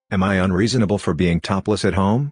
Am I unreasonable for being topless at home?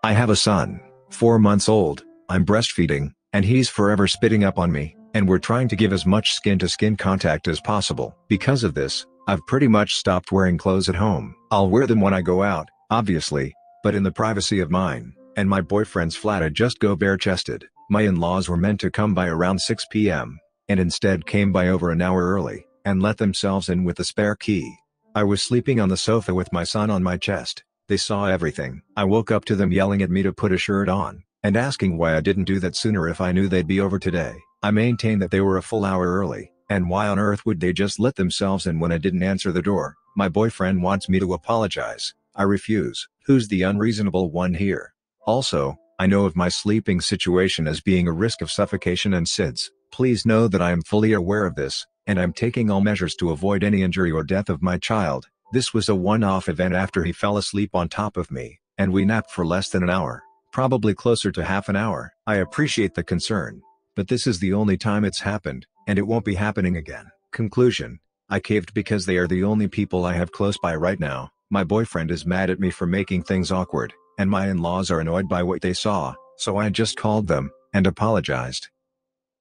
I have a son, 4 months old, I'm breastfeeding, and he's forever spitting up on me, and we're trying to give as much skin-to-skin contact as possible. Because of this, I've pretty much stopped wearing clothes at home. I'll wear them when I go out, obviously, but in the privacy of mine and my boyfriend's flat. I just go bare-chested. My in-laws were meant to come by around 6 p.m. and instead came by over an hour early, and let themselves in with the spare key. I was sleeping on the sofa with my son on my chest. They saw everything. I woke up to them yelling at me to put a shirt on, and asking why I didn't do that sooner if I knew they'd be over today. I maintained that they were a full hour early, and why on earth would they just let themselves in when I didn't answer the door? My boyfriend wants me to apologize. I refuse. Who's the unreasonable one here? Also, I know of my sleeping situation as being a risk of suffocation and SIDS. Please know that I am fully aware of this, and I'm taking all measures to avoid any injury or death of my child. This was a one-off event after he fell asleep on top of me, and we napped for less than an hour, probably closer to half an hour. I appreciate the concern, but this is the only time it's happened, and it won't be happening again. Conclusion: I caved because they are the only people I have close by right now. My boyfriend is mad at me for making things awkward, and my in-laws are annoyed by what they saw, so I just called them and apologized.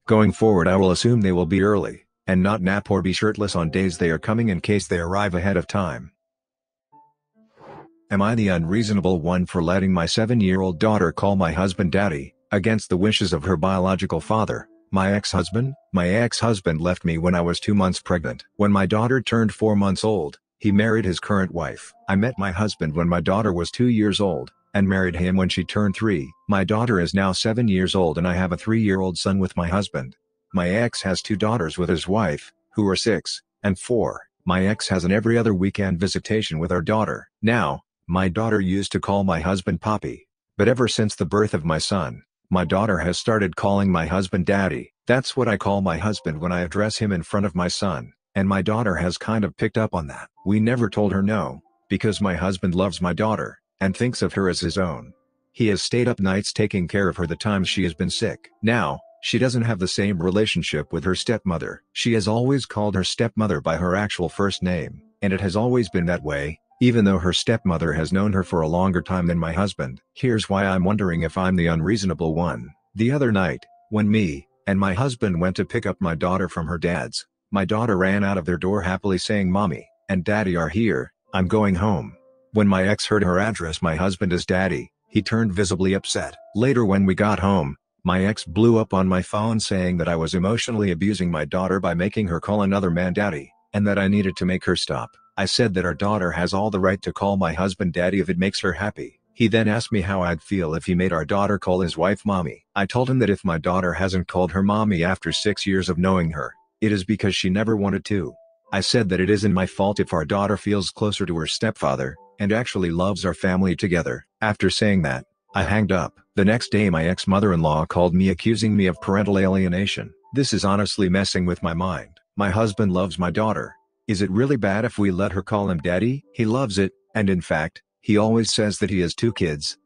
Going forward, I will assume they will be early, and not nap or be shirtless on days they are coming in case they arrive ahead of time. Am I the unreasonable one for letting my 7-year-old daughter call my husband daddy, against the wishes of her biological father, my ex-husband? My ex-husband left me when I was 2 months pregnant. When my daughter turned 4 months old, he married his current wife. I met my husband when my daughter was 2 years old, and married him when she turned 3. My daughter is now 7 years old and I have a 3-year-old son with my husband. My ex has 2 daughters with his wife, who are 6 and 4. My ex has an every other weekend visitation with our daughter. Now, my daughter used to call my husband Poppy, but ever since the birth of my son, my daughter has started calling my husband Daddy. That's what I call my husband when I address him in front of my son, and my daughter has kind of picked up on that. We never told her no, because my husband loves my daughter, and thinks of her as his own. He has stayed up nights taking care of her the times she has been sick. Now, she doesn't have the same relationship with her stepmother. She has always called her stepmother by her actual first name, and it has always been that way, even though her stepmother has known her for a longer time than my husband. Here's why I'm wondering if I'm the unreasonable one. The other night, when me and my husband went to pick up my daughter from her dad's, my daughter ran out of their door happily saying, "Mommy and Daddy are here, I'm going home." When my ex heard her address my husband as Daddy, he turned visibly upset. Later when we got home, my ex blew up on my phone saying that I was emotionally abusing my daughter by making her call another man Daddy, and that I needed to make her stop. I said that our daughter has all the right to call my husband Daddy if it makes her happy. He then asked me how I'd feel if he made our daughter call his wife Mommy. I told him that if my daughter hasn't called her Mommy after 6 years of knowing her, it is because she never wanted to. I said that it isn't my fault if our daughter feels closer to her stepfather, and actually loves our family together. After saying that, I hanged up. The next day my ex-mother-in-law called me accusing me of parental alienation. This is honestly messing with my mind. My husband loves my daughter. Is it really bad if we let her call him Daddy? He loves it, and in fact, he always says that he has 2 kids.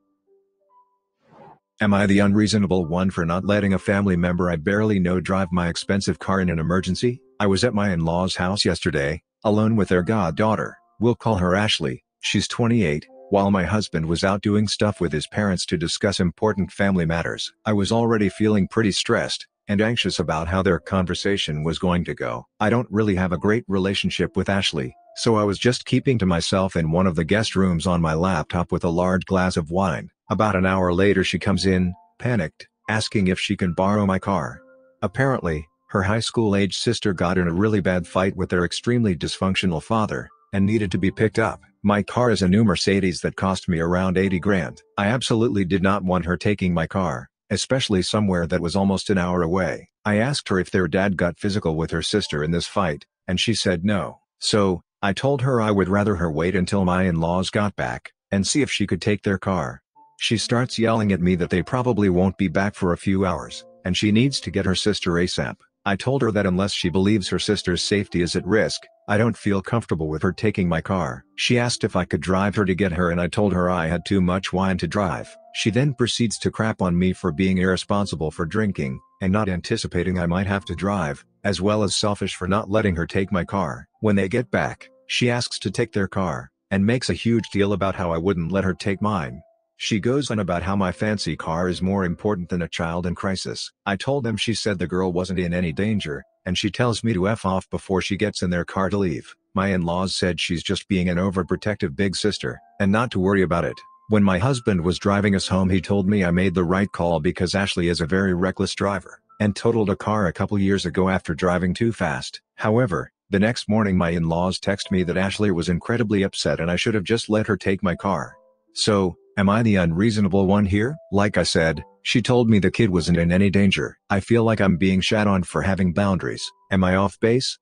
Am I the unreasonable one for not letting a family member I barely know drive my expensive car in an emergency? I was at my in-laws' house yesterday, alone with their goddaughter. We'll call her Ashley. She's 28, while my husband was out doing stuff with his parents to discuss important family matters. I was already feeling pretty stressed and anxious about how their conversation was going to go. I don't really have a great relationship with Ashley, so I was just keeping to myself in one of the guest rooms on my laptop with a large glass of wine. About an hour later she comes in, panicked, asking if she can borrow my car. Apparently, her high school-age sister got in a really bad fight with their extremely dysfunctional father, and needed to be picked up. My car is a new Mercedes that cost me around 80 grand. I absolutely did not want her taking my car, especially somewhere that was almost an hour away. I asked her if their dad got physical with her sister in this fight, and she said no. So, I told her I would rather her wait until my in-laws got back, and see if she could take their car. She starts yelling at me that they probably won't be back for a few hours, and she needs to get her sister ASAP. I told her that unless she believes her sister's safety is at risk, I don't feel comfortable with her taking my car. She asked if I could drive her to get her and I told her I had too much wine to drive. She then proceeds to crap on me for being irresponsible for drinking, and not anticipating I might have to drive, as well as selfish for not letting her take my car. When they get back, she asks to take their car, and makes a huge deal about how I wouldn't let her take mine. She goes on about how my fancy car is more important than a child in crisis. I told them she said the girl wasn't in any danger, and she tells me to F off before she gets in their car to leave. My in-laws said she's just being an overprotective big sister, and not to worry about it. When my husband was driving us home, he told me I made the right call because Ashley is a very reckless driver, and totaled a car a couple years ago after driving too fast. However, the next morning my in-laws text me that Ashley was incredibly upset and I should have just let her take my car. So, am I the unreasonable one here? Like I said, she told me the kid wasn't in any danger. I feel like I'm being shat on for having boundaries. Am I off base?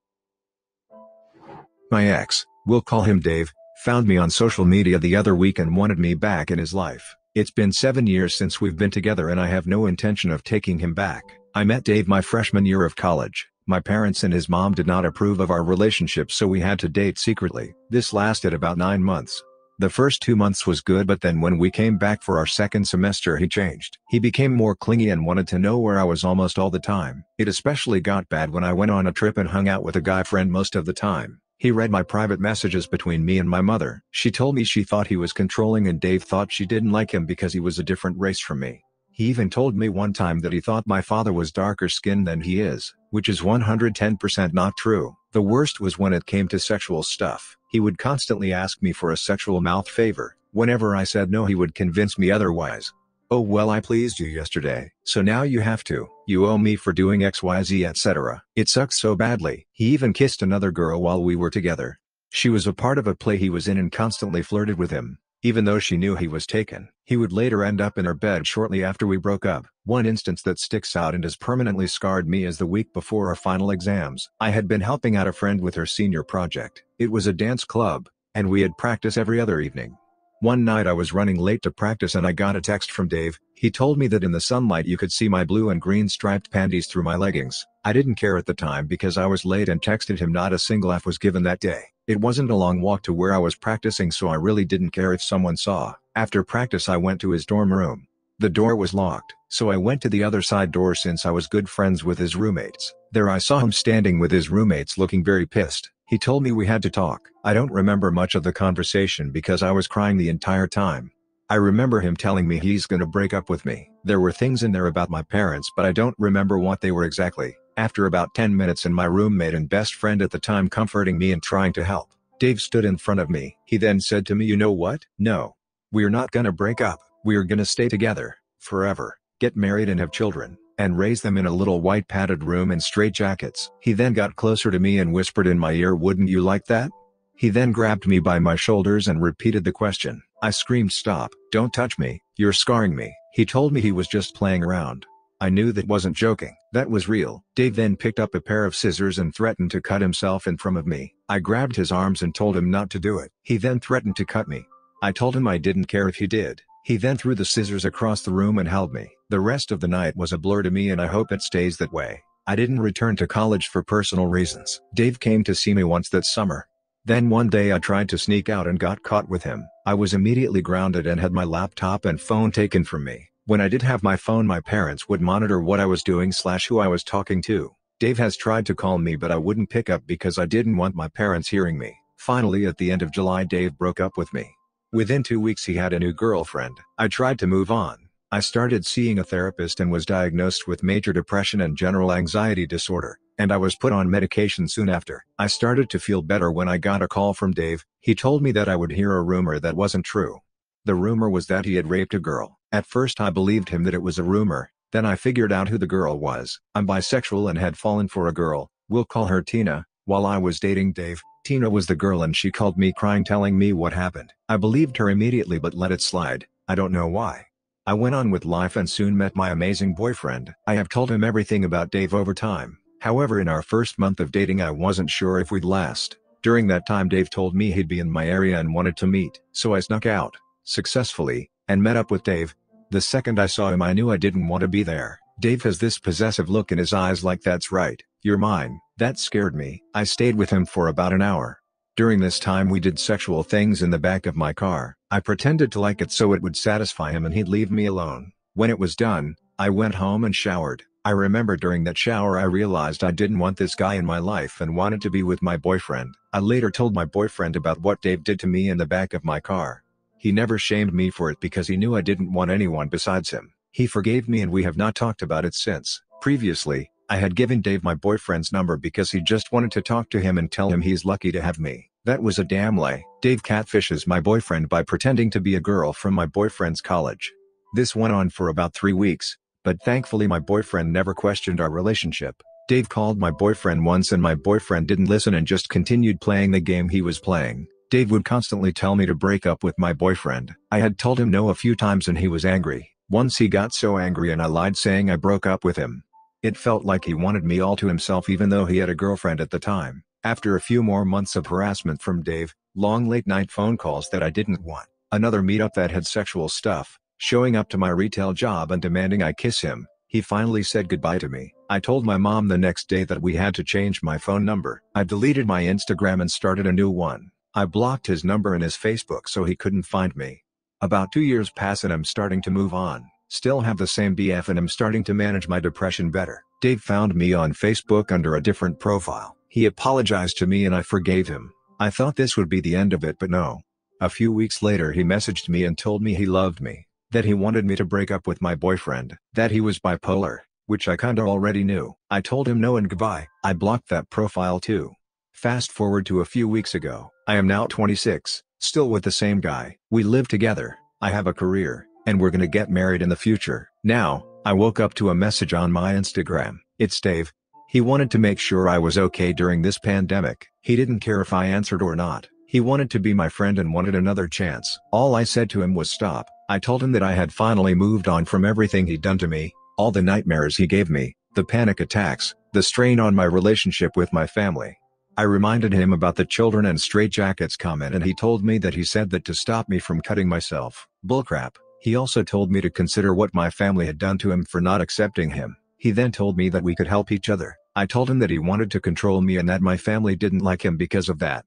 My ex, we'll call him Dave, found me on social media the other week and wanted me back in his life. It's been 7 years since we've been together and I have no intention of taking him back. I met Dave my freshman year of college. My parents and his mom did not approve of our relationship, so we had to date secretly. This lasted about 9 months. The first 2 months was good, but then when we came back for our second semester he changed. He became more clingy and wanted to know where I was almost all the time. It especially got bad when I went on a trip and hung out with a guy friend most of the time. He read my private messages between me and my mother. She told me she thought he was controlling and Dave thought she didn't like him because he was a different race from me. He even told me one time that he thought my father was darker skinned than he is, which is 110% not true. The worst was when it came to sexual stuff. He would constantly ask me for a sexual mouth favor. Whenever I said no, he would convince me otherwise. Oh well, I pleased you yesterday, so now you have to. You owe me for doing XYZ, etc. It sucks so badly. He even kissed another girl while we were together. She was a part of a play he was in and constantly flirted with him, even though she knew he was taken. He would later end up in her bed shortly after we broke up. One instance that sticks out and has permanently scarred me is the week before our final exams. I had been helping out a friend with her senior project. It was a dance club, and we had practice every other evening. One night I was running late to practice and I got a text from Dave. He told me that in the sunlight you could see my blue and green striped panties through my leggings. I didn't care at the time because I was late and texted him. Not a single F was given that day. It wasn't a long walk to where I was practicing, so I really didn't care if someone saw. After practice I went to his dorm room. The door was locked, so I went to the other side door since I was good friends with his roommates. There I saw him standing with his roommates looking very pissed. He told me we had to talk. I don't remember much of the conversation because I was crying the entire time. I remember him telling me he's gonna break up with me. There were things in there about my parents, but I don't remember what they were exactly. After about 10 minutes and my roommate and best friend at the time comforting me and trying to help, Dave stood in front of me. He then said to me, "You know what? No. We're not gonna break up. We're gonna stay together forever, get married and have children, and raise them in a little white padded room in straitjackets." He then got closer to me and whispered in my ear, "Wouldn't you like that?" He then grabbed me by my shoulders and repeated the question. I screamed, "Stop, don't touch me, you're scarring me." He told me he was just playing around. I knew that wasn't joking, that was real. Dave then picked up a pair of scissors and threatened to cut himself in front of me. I grabbed his arms and told him not to do it. He then threatened to cut me. I told him I didn't care if he did. He then threw the scissors across the room and held me. The rest of the night was a blur to me and I hope it stays that way. I didn't return to college for personal reasons. Dave came to see me once that summer. Then one day I tried to sneak out and got caught with him. I was immediately grounded and had my laptop and phone taken from me. When I did have my phone, my parents would monitor what I was doing / who I was talking to. Dave has tried to call me but I wouldn't pick up because I didn't want my parents hearing me. Finally, at the end of July, Dave broke up with me. Within 2 weeks he had a new girlfriend. I tried to move on. I started seeing a therapist and was diagnosed with major depression and general anxiety disorder, and I was put on medication soon after. I started to feel better when I got a call from Dave. He told me that I would hear a rumor that wasn't true. The rumor was that he had raped a girl. At first I believed him that it was a rumor, then I figured out who the girl was. I'm bisexual and had fallen for a girl, we'll call her Tina, while I was dating Dave. Tina was the girl and she called me crying telling me what happened. I believed her immediately but let it slide. I don't know why. I went on with life and soon met my amazing boyfriend. I have told him everything about Dave over time. However, in our first month of dating I wasn't sure if we'd last. During that time Dave told me he'd be in my area and wanted to meet. So I snuck out, successfully, and met up with Dave. The second I saw him I knew I didn't want to be there. Dave has this possessive look in his eyes like "That's right, you're mine." That scared me. I stayed with him for about an hour. During this time we did sexual things in the back of my car. I pretended to like it so it would satisfy him and he'd leave me alone. When it was done, I went home and showered. I remember during that shower I realized I didn't want this guy in my life and wanted to be with my boyfriend. I later told my boyfriend about what Dave did to me in the back of my car. He never shamed me for it because he knew I didn't want anyone besides him. He forgave me and we have not talked about it since. Previously, I had given Dave my boyfriend's number because he just wanted to talk to him and tell him he's lucky to have me. That was a damn lie. Dave catfishes my boyfriend by pretending to be a girl from my boyfriend's college. This went on for about 3 weeks, but thankfully my boyfriend never questioned our relationship. Dave called my boyfriend once and my boyfriend didn't listen and just continued playing the game he was playing. Dave would constantly tell me to break up with my boyfriend. I had told him no a few times and he was angry. Once he got so angry and I lied saying I broke up with him. It felt like he wanted me all to himself even though he had a girlfriend at the time. After a few more months of harassment from Dave, long late night phone calls that I didn't want, another meetup that had sexual stuff, showing up to my retail job and demanding I kiss him, he finally said goodbye to me. I told my mom the next day that we had to change my phone number. I deleted my Instagram and started a new one. I blocked his number and his Facebook so he couldn't find me. About 2 years pass and I'm starting to move on. Still have the same BF and I'm starting to manage my depression better. Dave found me on Facebook under a different profile. He apologized to me and I forgave him. I thought this would be the end of it but no. A few weeks later he messaged me and told me he loved me, that he wanted me to break up with my boyfriend, that he was bipolar, which I kinda already knew. I told him no and goodbye. I blocked that profile too. Fast forward to a few weeks ago. I am now 26, still with the same guy. We live together, I have a career, and we're gonna get married in the future. Now, I woke up to a message on my Instagram. It's Dave. He wanted to make sure I was okay during this pandemic. He didn't care if I answered or not. He wanted to be my friend and wanted another chance. All I said to him was stop. I told him that I had finally moved on from everything he'd done to me, all the nightmares he gave me, the panic attacks, the strain on my relationship with my family. I reminded him about the children and straitjackets comment and he told me that he said that to stop me from cutting myself. Bullcrap. He also told me to consider what my family had done to him for not accepting him. He then told me that we could help each other. I told him that he wanted to control me and that my family didn't like him because of that.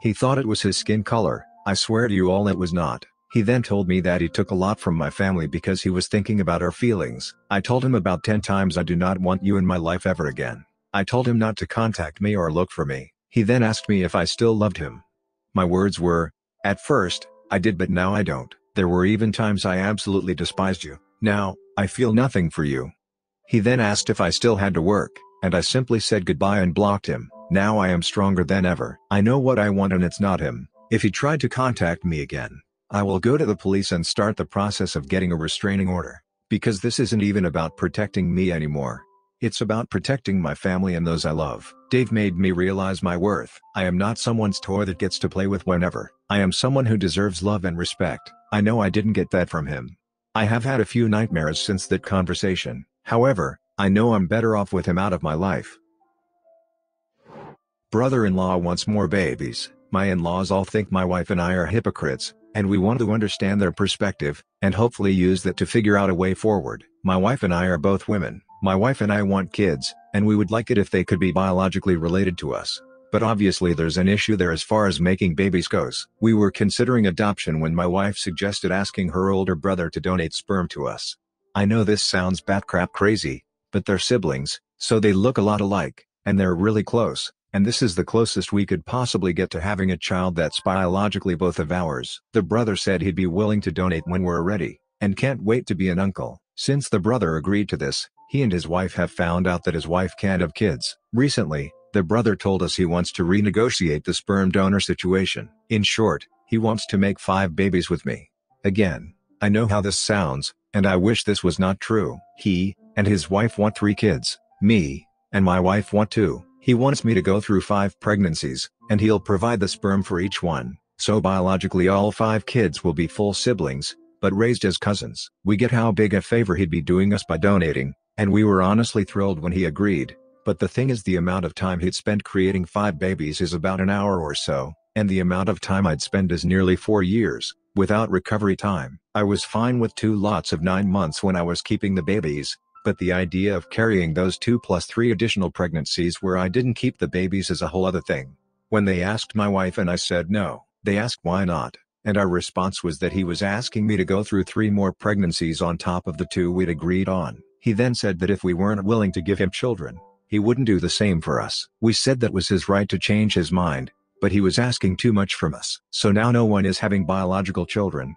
He thought it was his skin color. I swear to you all it was not. He then told me that he took a lot from my family because he was thinking about our feelings. I told him about 10 times I do not want you in my life ever again. I told him not to contact me or look for me. He then asked me if I still loved him. My words were, at first, I did but now I don't. There were even times I absolutely despised you. Now, I feel nothing for you. He then asked if I still had to work, and I simply said goodbye and blocked him. Now I am stronger than ever. I know what I want and it's not him. If he tried to contact me again, I will go to the police and start the process of getting a restraining order. Because this isn't even about protecting me anymore. It's about protecting my family and those I love. Dave made me realize my worth. I am not someone's toy that gets to play with whenever. I am someone who deserves love and respect. I know I didn't get that from him. I have had a few nightmares since that conversation. However, I know I'm better off with him out of my life. Brother-in-law wants more babies. My in-laws all think my wife and I are hypocrites, and we want to understand their perspective, and hopefully use that to figure out a way forward. My wife and I are both women. My wife and I want kids, and we would like it if they could be biologically related to us. But obviously there's an issue there as far as making babies goes. We were considering adoption when my wife suggested asking her older brother to donate sperm to us. I know this sounds batcrap crazy, but they're siblings, so they look a lot alike, and they're really close, and this is the closest we could possibly get to having a child that's biologically both of ours. The brother said he'd be willing to donate when we're ready, and can't wait to be an uncle. Since the brother agreed to this, he and his wife have found out that his wife can't have kids. Recently, the brother told us he wants to renegotiate the sperm donor situation. In short, he wants to make 5 babies with me. Again, I know how this sounds, and I wish this was not true. He and his wife want 3 kids. Me and my wife want 2. He wants me to go through 5 pregnancies, and he'll provide the sperm for each one. So biologically all 5 kids will be full siblings, but raised as cousins. We get how big a favor he'd be doing us by donating, and we were honestly thrilled when he agreed. But the thing is, the amount of time he'd spend creating 5 babies is about an hour or so, and the amount of time I'd spend is nearly 4 years, without recovery time. I was fine with 2 lots of 9 months when I was keeping the babies, but the idea of carrying those 2 plus 3 additional pregnancies where I didn't keep the babies is a whole other thing. When they asked my wife and I said no, they asked why not. and our response was that he was asking me to go through 3 more pregnancies on top of the 2 we'd agreed on. He then said that if we weren't willing to give him children, he wouldn't do the same for us. We said that was his right to change his mind, but he was asking too much from us. So now no one is having biological children.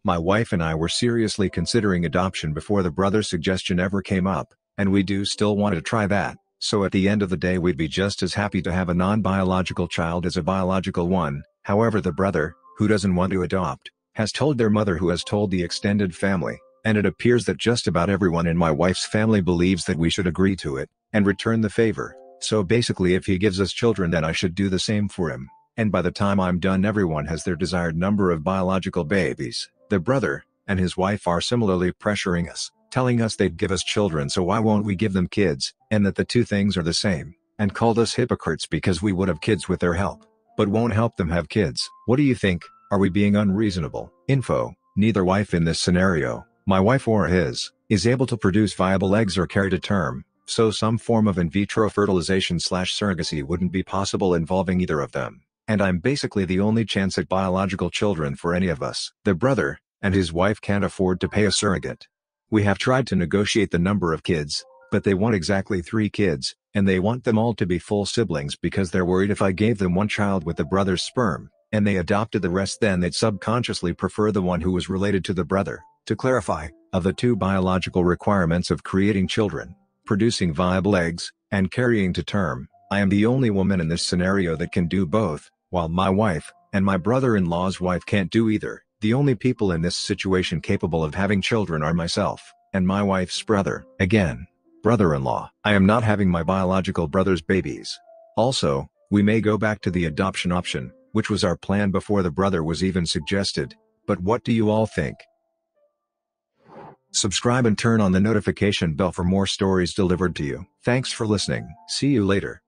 My wife and I were seriously considering adoption before the brother's suggestion ever came up, and we do still want to try that. So at the end of the day we'd be just as happy to have a non-biological child as a biological one. However, the brother, who doesn't want to adopt, has told their mother, who has told the extended family, and it appears that just about everyone in my wife's family believes that we should agree to it, and return the favor. So basically, if he gives us children, then I should do the same for him, and by the time I'm done everyone has their desired number of biological babies. The brother and his wife are similarly pressuring us, telling us they'd give us children, so why won't we give them kids, and that the two things are the same, and called us hypocrites because we would have kids with their help, but won't help them have kids. What do you think? Are we being unreasonable? Info: neither wife in this scenario, my wife or his, is able to produce viable eggs or carry to term, so some form of in vitro fertilization/surrogacy wouldn't be possible involving either of them, and I'm basically the only chance at biological children for any of us. The brother and his wife can't afford to pay a surrogate. We have tried to negotiate the number of kids, but they want exactly 3 kids, and they want them all to be full siblings because they're worried if I gave them one child with the brother's sperm, and they adopted the rest, then they'd subconsciously prefer the one who was related to the brother. To clarify, of the 2 biological requirements of creating children, producing viable eggs, and carrying to term, I am the only woman in this scenario that can do both, while my wife and my brother-in-law's wife can't do either. The only people in this situation capable of having children are myself and my wife's brother. Again, brother-in-law. I am not having my biological brother's babies. Also, we may go back to the adoption option, which was our plan before the brother was even suggested. But what do you all think? Subscribe and turn on the notification bell for more stories delivered to you. Thanks for listening. See you later.